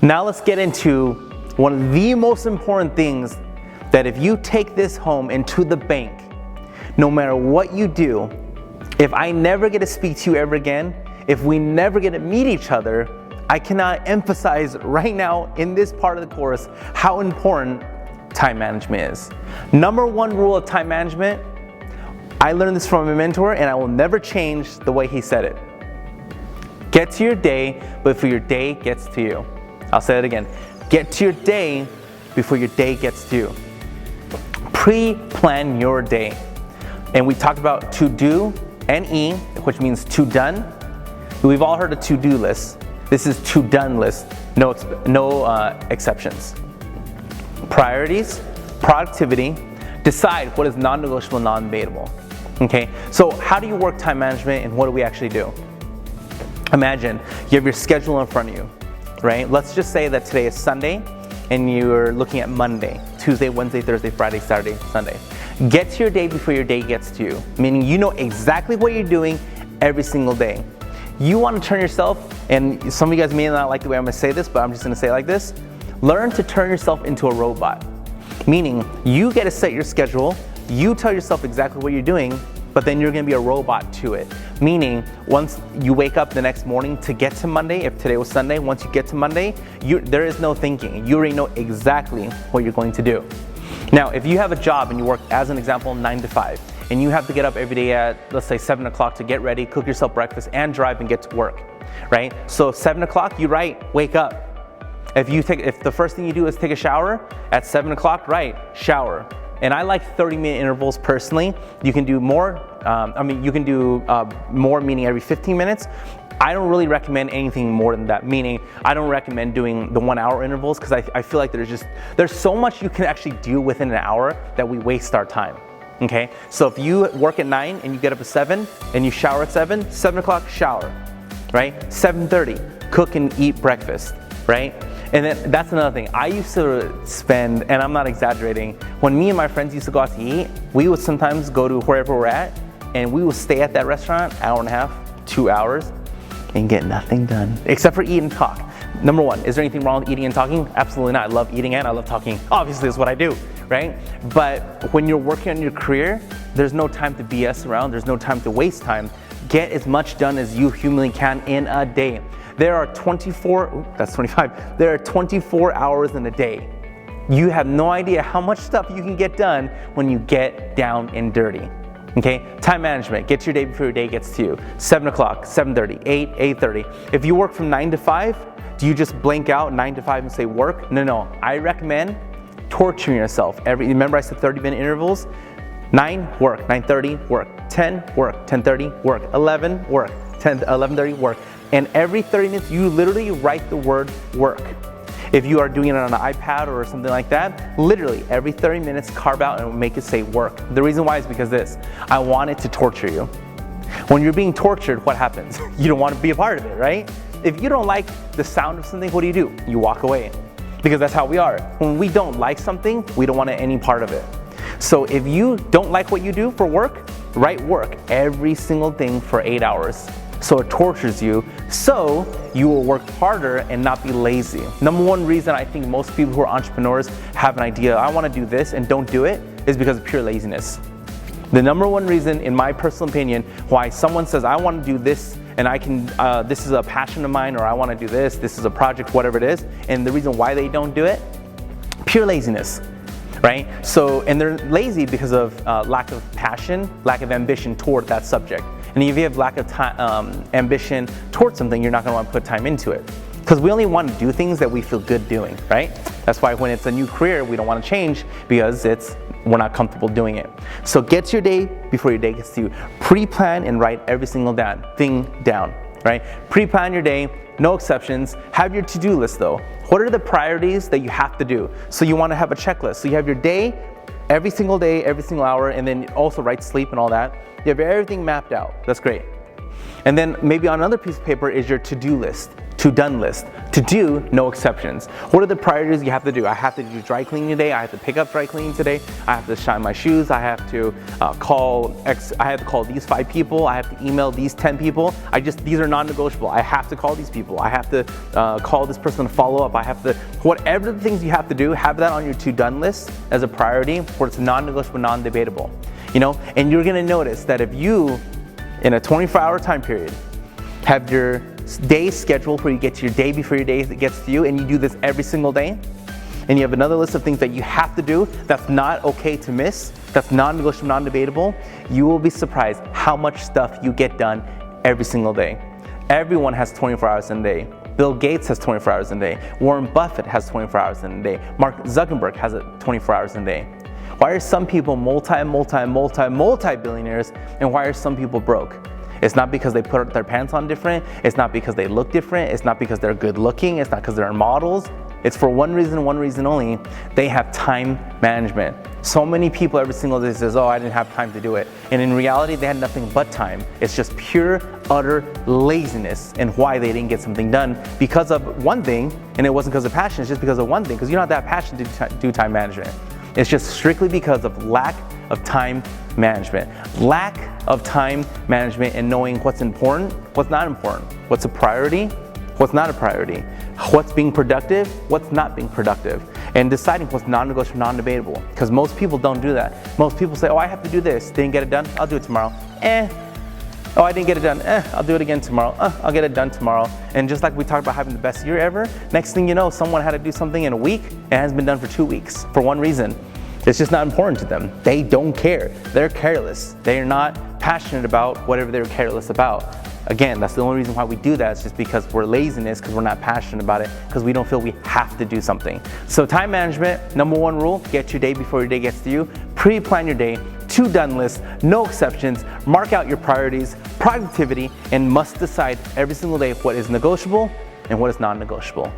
Now let's get into one of the most important things that if you take this home into the bank, no matter what you do, if I never get to speak to you ever again, if we never get to meet each other, I cannot emphasize right now in this part of the course how important time management is. Number one rule of time management, I learned this from a mentor and I will never change the way he said it. Get to your day before your day gets to you. I'll say it again. Get to your day before your day gets to you. Pre-plan your day. And we talked about to do and E, which means to done. We've all heard of to-do list. This is to done list, no exceptions. Priorities, productivity, decide what is non-negotiable, non-debatable. Okay, so how do you work time management and what do we actually do? Imagine you have your schedule in front of you, right? Let's just say that today is Sunday and you're looking at Monday, Tuesday, Wednesday, Thursday, Friday, Saturday, Sunday. Get to your day before your day gets to you, meaning you know exactly what you're doing every single day. You want to turn yourself, and some of you guys may not like the way I'm going to say this, but I'm just going to say it like this. Learn to turn yourself into a robot, meaning you get to set your schedule, you tell yourself exactly what you're doing, but then you're going to be a robot to it. Meaning, once you wake up the next morning to get to Monday, if today was Sunday, once you get to Monday, there is no thinking. You already know exactly what you're going to do. Now, if you have a job and you work, as an example, 9 to 5, and you have to get up every day at, let's say, 7 o'clock to get ready, cook yourself breakfast, and drive and get to work, right? So 7 o'clock, you wake up. If the first thing you do is take a shower, at 7 o'clock, shower. And I like 30-minute intervals personally. You can do more, more, meaning every 15 minutes. I don't really recommend anything more than that, meaning I don't recommend doing the 1 hour intervals because I feel like there's so much you can actually do within an hour that we waste our time. Okay, so if you work at 9 and you get up at 7 and you shower at 7 o'clock shower, right? 7:30, cook and eat breakfast, right? And then that's another thing. I used to spend, and I'm not exaggerating, when me and my friends used to go out to eat, we would sometimes go to wherever we're at and we would stay at that restaurant, hour and a half, 2 hours, and get nothing done except for eat and talk. Number one, is there anything wrong with eating and talking? Absolutely not. I love eating and I love talking. Obviously, it's what I do, right? But when you're working on your career, there's no time to BS around. There's no time to waste time. Get as much done as you humanly can in a day. There are 25. There are 24 hours in a day. You have no idea how much stuff you can get done when you get down and dirty. Okay, time management, get to your day before your day gets to you. 7 o'clock, 7:30, 8, 8:30. If you work from 9 to 5, do you just blank out 9 to 5 and say work? No, I recommend torturing yourself. Remember I said 30-minute intervals? 9, work, 9:30, work, 10, work, 10:30, work, 11, work, 11:30, work. And every 30 minutes, you literally write the word work. If you are doing it on an iPad or something like that, literally every 30 minutes, carve out and make it say work. The reason why is because I want it to torture you. When you're being tortured, what happens? You don't want to be a part of it, right? If you don't like the sound of something, what do? You walk away. Because that's how we are. When we don't like something, we don't want any part of it. So if you don't like what you do for work, write work every single thing for 8 hours. So it tortures you, so you will work harder and not be lazy. Number one reason I think most people who are entrepreneurs have an idea, I want to do this and don't do it, is because of pure laziness. The number one reason, in my personal opinion, why someone says, I want to do this and this is a passion of mine, or I want to do this is a project, whatever it is, and the reason why they don't do it, pure laziness. Right? So, and they're lazy because of lack of passion, lack of ambition toward that subject. And if you have lack of ambition towards something, you're not going to want to put time into it. Because we only want to do things that we feel good doing, right? That's why when it's a new career, we don't want to change because we're not comfortable doing it. So get to your day before your day gets to you. Pre-plan and write every single thing down, right? Pre-plan your day, no exceptions. Have your to-do list though. What are the priorities that you have to do? So you want to have a checklist. So you have your day, every single hour, and then also write sleep and all that. You have everything mapped out. That's great. And then maybe on another piece of paper is your to-do list. to-done list. To do, no exceptions. What are the priorities you have to do? I have to do dry cleaning today. I have to pick up dry cleaning today. I have to shine my shoes. I have to call these 5 people. I have to email these 10 people. These are non-negotiable. I have to call these people. I have to call this person to follow up. I have to, whatever the things you have to do, have that on your to-done list as a priority where it's non-negotiable, non-debatable. You know, and you're gonna notice that if you, in a 24-hour time period, have your day scheduled where you get to your day before your day gets to you, and you do this every single day, and you have another list of things that you have to do that's not okay to miss, that's non-negotiable, non-debatable, you will be surprised how much stuff you get done every single day. Everyone has 24 hours in a day. Bill Gates has 24 hours in a day. Warren Buffett has 24 hours in a day. Mark Zuckerberg has 24 hours in a day. Why are some people multi-billionaires, and why are some people broke? It's not because they put their pants on different. It's not because they look different. It's not because they're good looking. It's not because they're models. It's for one reason only. They have time management. So many people every single day says, oh, I didn't have time to do it. And in reality, they had nothing but time. It's just pure, utter laziness and why they didn't get something done because of one thing, and it wasn't because of passion, it's just because of one thing, because you don't have that passion to do time management. It's just strictly because of lack of time management. Lack of time management and knowing what's important, what's not important, what's a priority, what's not a priority, what's being productive, what's not being productive, and deciding what's non-negotiable, non-debatable. Because most people don't do that. Most people say, oh, I have to do this, didn't get it done, I'll do it tomorrow. Oh, I didn't get it done, I'll do it again tomorrow, I'll get it done tomorrow. And just like we talked about having the best year ever, next thing you know, someone had to do something in a week and it hasn't been done for 2 weeks for one reason. It's just not important to them. They don't care. They're careless. They are not passionate about whatever they're careless about. Again, that's the only reason why we do that. It's just because we're laziness, because we're not passionate about it, because we don't feel we have to do something. So time management, number 1 rule, get your day before your day gets to you. Pre-plan your day, to-done list, no exceptions, mark out your priorities, productivity, and must decide every single day what is negotiable and what is non-negotiable.